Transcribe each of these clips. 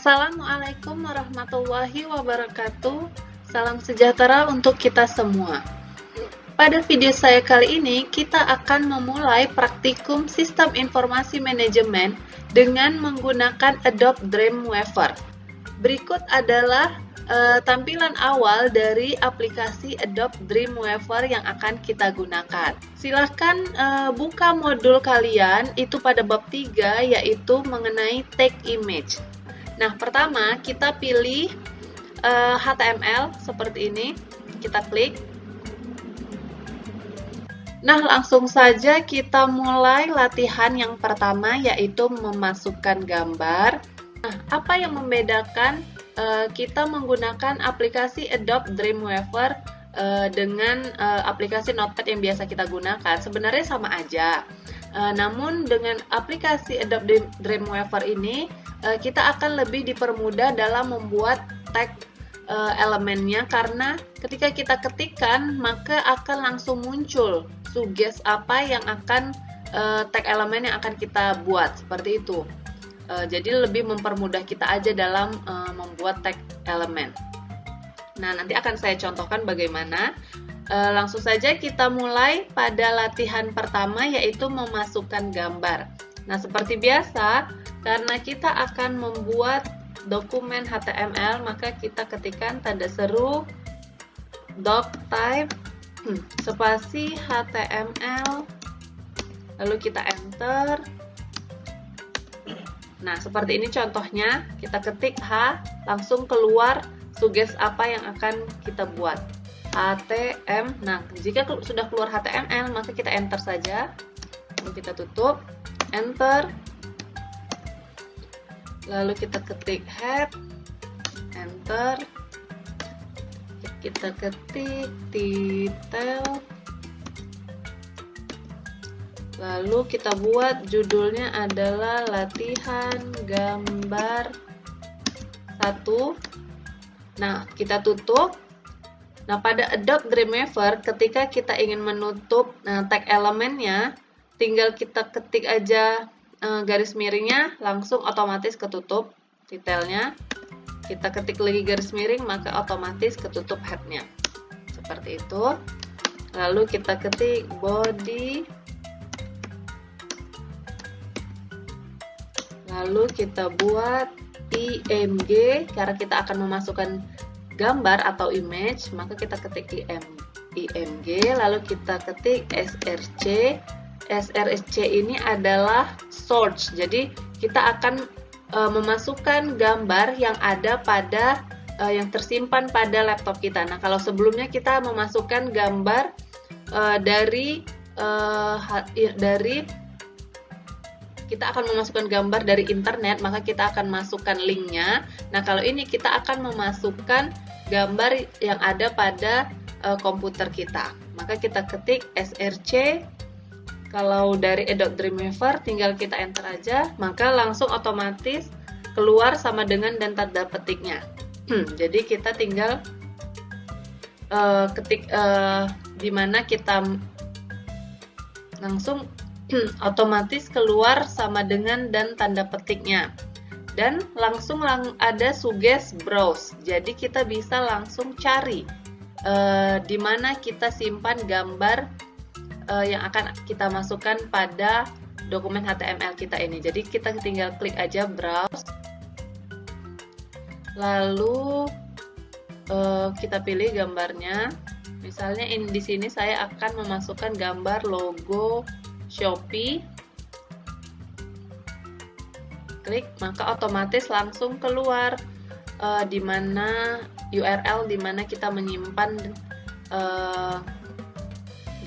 Assalamualaikum warahmatullahi wabarakatuh. Salam sejahtera untuk kita semua. Pada video saya kali ini, kita akan memulai praktikum Sistem Informasi Manajemen dengan menggunakan Adobe Dreamweaver. Berikut adalah tampilan awal dari aplikasi Adobe Dreamweaver yang akan kita gunakan. Silahkan buka modul kalian itu pada bab 3, yaitu mengenai tag image. Nah, pertama kita pilih HTML seperti ini, kita klik. Nah, langsung saja kita mulai latihan yang pertama, yaitu memasukkan gambar. Nah, apa yang membedakan kita menggunakan aplikasi Adobe Dreamweaver dengan aplikasi Notepad yang biasa kita gunakan? Sebenarnya sama aja. Namun dengan aplikasi Adobe Dreamweaver ini, kita akan lebih dipermudah dalam membuat tag elemennya, karena ketika kita ketikkan maka akan langsung muncul suges apa yang akan tag elemen yang akan kita buat, seperti itu. Jadi lebih mempermudah kita aja dalam membuat tag elemen. Nah, nanti akan saya contohkan bagaimana. Langsung saja kita mulai pada latihan pertama, yaitu memasukkan gambar. Nah, seperti biasa, karena kita akan membuat dokumen HTML, maka kita ketikkan tanda seru doctype spasi HTML, lalu kita enter. Nah, seperti ini contohnya, kita ketik H, langsung keluar suges apa yang akan kita buat. HTML. Nah, jika sudah keluar HTML, maka kita enter saja. Lalu kita tutup, enter. Lalu kita ketik head, enter. Kita ketik title. Lalu kita buat judulnya adalah latihan gambar 1. Nah, kita tutup. Nah, pada Adobe Dreamweaver, ketika kita ingin menutup tag elemennya, tinggal kita ketik aja garis miringnya, langsung otomatis ketutup detailnya. Kita ketik lagi garis miring, maka otomatis ketutup headnya. Seperti itu. Lalu kita ketik body. Lalu kita buat img, karena kita akan memasukkan gambar atau image, maka kita ketik img, lalu kita ketik src. src ini adalah source, jadi kita akan memasukkan gambar yang ada pada yang tersimpan pada laptop kita. Nah, kalau sebelumnya kita memasukkan gambar kita akan memasukkan gambar dari internet, maka kita akan masukkan linknya. Nah, kalau ini kita akan memasukkan gambar yang ada pada komputer kita, maka kita ketik src. Kalau dari Adobe Dreamweaver tinggal kita enter aja, maka langsung otomatis keluar sama dengan dan tanda petiknya. Jadi kita tinggal ketik di mana kita langsung otomatis keluar sama dengan dan tanda petiknya. Dan langsung ada suges browse. Jadi kita bisa langsung cari di mana kita simpan gambar yang akan kita masukkan pada dokumen HTML kita ini. Jadi kita tinggal klik aja browse. Lalu kita pilih gambarnya. Misalnya di sini saya akan memasukkan gambar logo Shopee. Klik, maka otomatis langsung keluar di mana URL di mana kita menyimpan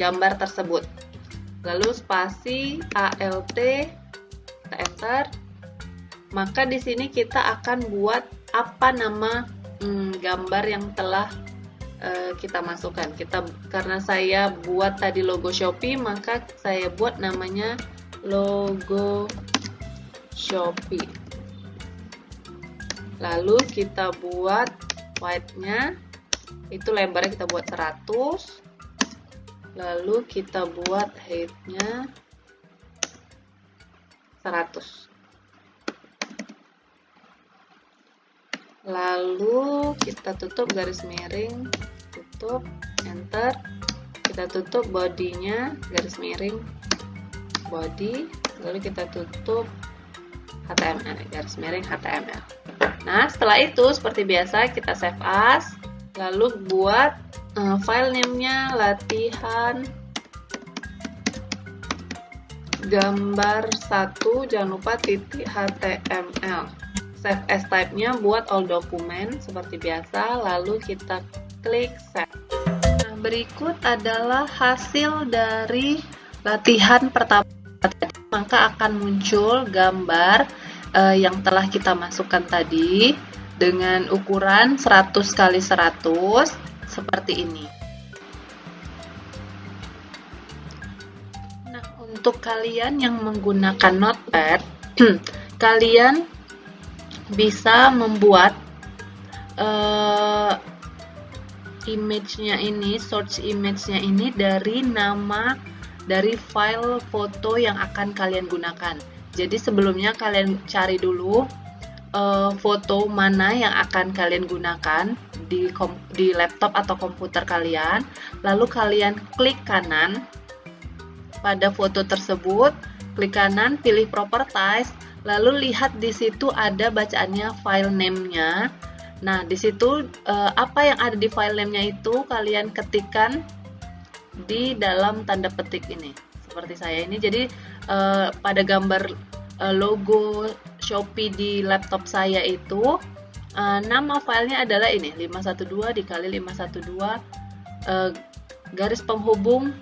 gambar tersebut. Lalu spasi alt, kita enter. Maka di sini kita akan buat apa nama gambar yang telah kita masukkan. Karena saya buat tadi logo Shopee, maka saya buat namanya logo Shopee. Lalu kita buat width-nya, itu lebarnya kita buat 100. Lalu kita buat height-nya 100. Lalu kita tutup garis miring, tutup, enter. Kita tutup bodinya, garis miring, body. Lalu kita tutup HTML, garis miring HTML. Nah, setelah itu seperti biasa kita save as. Lalu buat file name-nya latihan gambar 1, jangan lupa .html. Save as type-nya buat all dokumen seperti biasa, lalu kita klik save. Nah, berikut adalah hasil dari latihan pertama tadi. Maka akan muncul gambar yang telah kita masukkan tadi dengan ukuran 100 x 100 seperti ini. Nah, untuk kalian yang menggunakan Notepad, kalian bisa membuat image-nya ini, source image-nya ini dari nama dari file foto yang akan kalian gunakan. Jadi sebelumnya kalian cari dulu foto mana yang akan kalian gunakan di laptop atau komputer kalian, lalu kalian klik kanan pada foto tersebut, klik kanan, pilih properties, lalu lihat di situ ada bacaannya file name-nya. Nah, di situ apa yang ada di file name-nya itu kalian ketikkan di dalam tanda petik ini, seperti saya ini. Jadi pada gambar logo Shopee di laptop saya itu nama filenya adalah ini 512 dikali 512 garis penghubung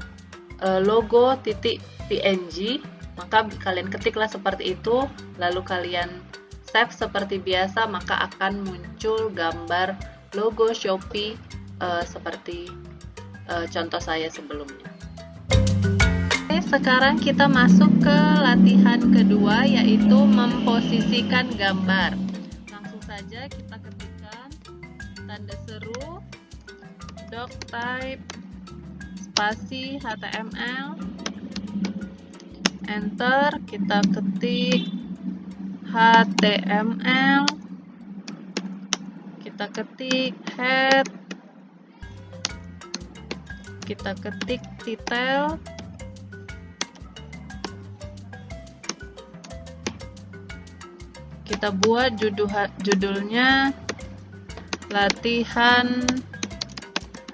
logo titik png. Maka kalian ketiklah seperti itu, lalu kalian save seperti biasa, maka akan muncul gambar logo Shopee seperti contoh saya sebelumnya. Oke, sekarang kita masuk ke latihan kedua, yaitu memposisikan gambar. Langsung saja kita ketikkan tanda seru doctype spasi HTML, enter. Kita ketik HTML, kita ketik head, kita ketik title, kita buat judulnya latihan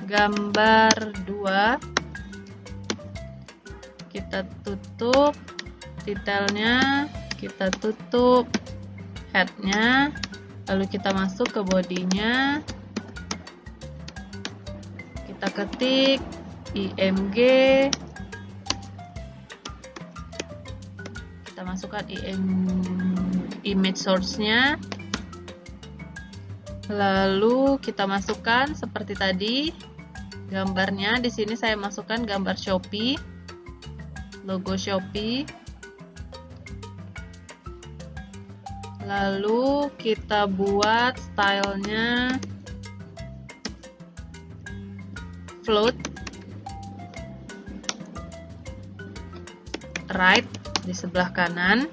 gambar 2. Kita tutup detailnya, kita tutup headnya, lalu kita masuk ke bodinya, kita ketik img, kita masukkan image source-nya, lalu kita masukkan seperti tadi gambarnya. Di sini saya masukkan gambar Shopee, logo Shopee. Lalu kita buat stylenya float right di sebelah kanan.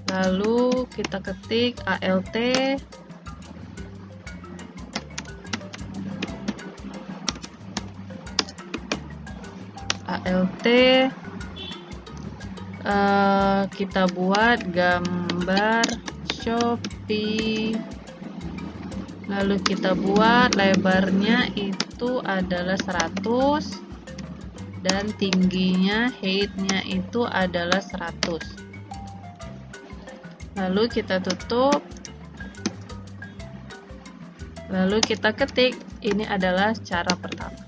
Lalu kita ketik alt, kita buat gambar Shopee, lalu kita buat lebarnya itu adalah 100 dan tingginya height-nya itu adalah 100. Lalu kita tutup, lalu kita ketik. Ini adalah cara pertama.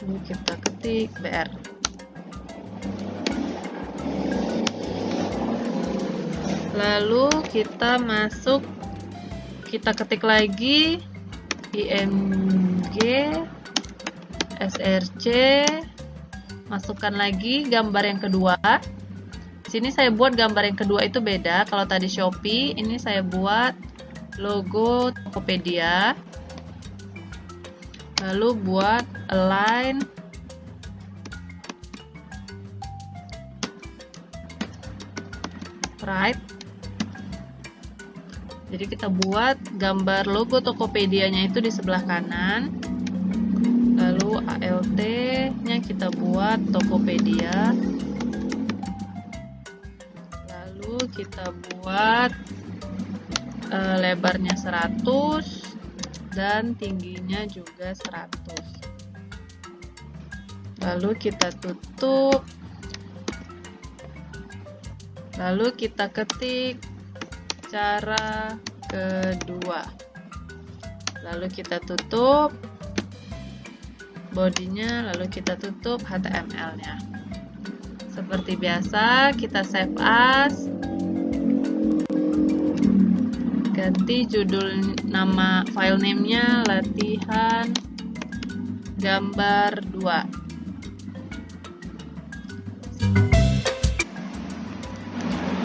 Lalu kita ketik BR. Lalu kita masuk, kita ketik lagi img src, masukkan lagi gambar yang kedua. Di sini saya buat gambar yang kedua itu beda. Kalau tadi Shopee, ini saya buat logo Tokopedia. Lalu buat align right. Jadi kita buat gambar logo Tokopedia-nya itu di sebelah kanan. Lalu ALT-nya kita buat Tokopedia. Lalu kita buat lebarnya 100 dan tingginya juga 100. Lalu kita tutup. Lalu kita ketik cara kedua. Lalu kita tutup bodinya, lalu kita tutup HTML-nya. Seperti biasa, kita save as. Ganti judul nama file name-nya latihan gambar 2.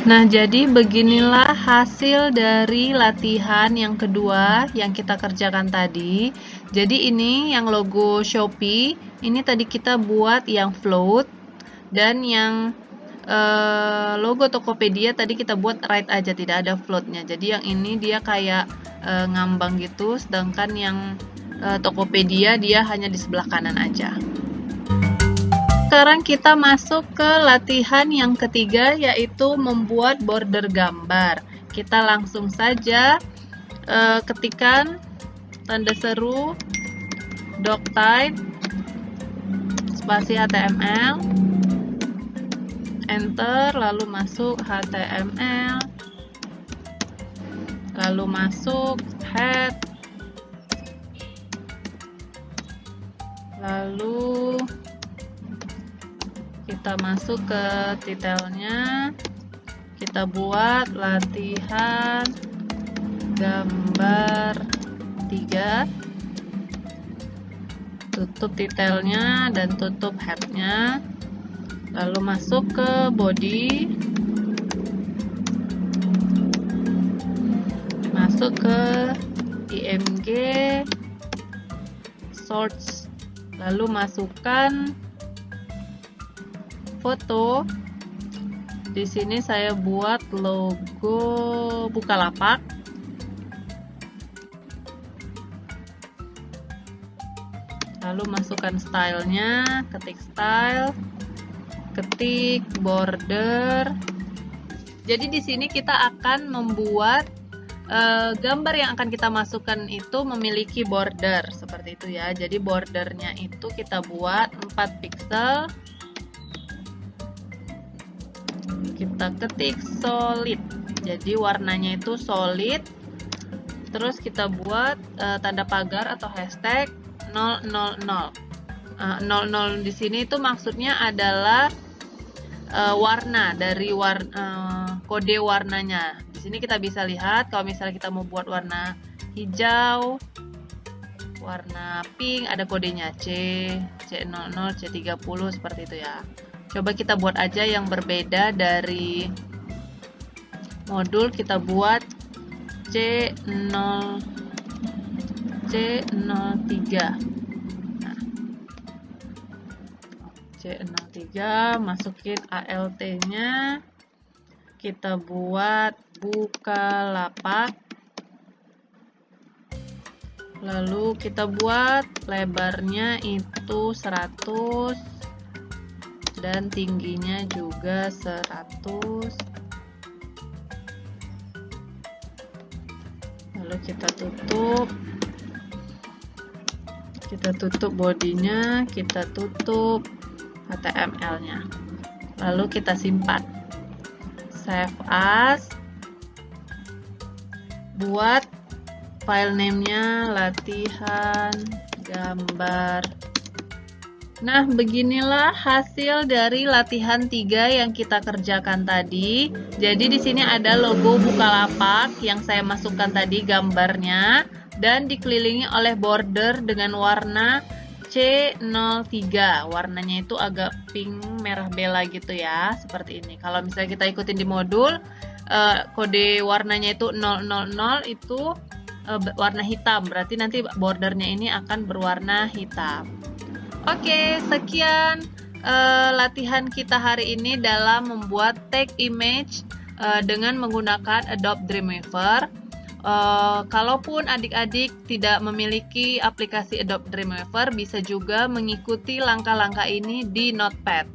Nah, jadi beginilah hasil dari latihan yang kedua yang kita kerjakan tadi. Jadi ini yang logo Shopee, ini tadi kita buat yang float, dan yang logo Tokopedia tadi kita buat right aja, tidak ada floatnya. Jadi yang ini dia kayak ngambang gitu, sedangkan yang Tokopedia dia hanya di sebelah kanan aja. Sekarang kita masuk ke latihan yang ketiga, yaitu membuat border gambar. Kita langsung saja ketikkan tanda seru doctype spasi HTML, enter, lalu masuk HTML, lalu masuk head, lalu kita masuk ke titelnya, kita buat latihan gambar 3, tutup titelnya dan tutup headnya, lalu masuk ke body, masuk ke img, source, lalu masukkan foto. Di sini saya buat logo Bukalapak. Lalu masukkan stylenya, ketik style, ketik border. Jadi di sini kita akan membuat gambar yang akan kita masukkan itu memiliki border seperti itu ya. Jadi bordernya itu kita buat 4 pixel. Kita ketik solid, jadi warnanya itu solid. Terus kita buat tanda pagar atau hashtag 000. 00 di sini itu maksudnya adalah warna dari kode warnanya. Di sini kita bisa lihat kalau misalnya kita mau buat warna hijau, warna pink, ada kodenya C00, C30 seperti itu ya. Coba kita buat aja yang berbeda dari modul, kita buat C03. Nah, C03, masukin ALT-nya, kita buat Bukalapak, lalu kita buat lebarnya itu 100 dan tingginya juga 100. Lalu kita tutup bodinya, kita tutup HTML-nya, lalu kita simpan, save as, buat file name-nya latihan gambar. Nah, beginilah hasil dari latihan 3 yang kita kerjakan tadi. Jadi di sini ada logo Bukalapak yang saya masukkan tadi gambarnya, dan dikelilingi oleh border dengan warna C03. Warnanya itu agak pink merah bela gitu ya, seperti ini. Kalau misalnya kita ikutin di modul, kode warnanya itu 000 itu warna hitam, berarti nanti bordernya ini akan berwarna hitam. Oke, sekian latihan kita hari ini dalam membuat tag image dengan menggunakan Adobe Dreamweaver. Kalaupun adik-adik tidak memiliki aplikasi Adobe Dreamweaver, bisa juga mengikuti langkah-langkah ini di Notepad.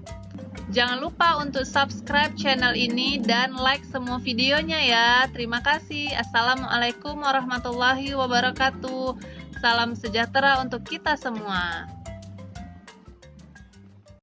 Jangan lupa untuk subscribe channel ini dan like semua videonya ya. Terima kasih. Assalamualaikum warahmatullahi wabarakatuh. Salam sejahtera untuk kita semua.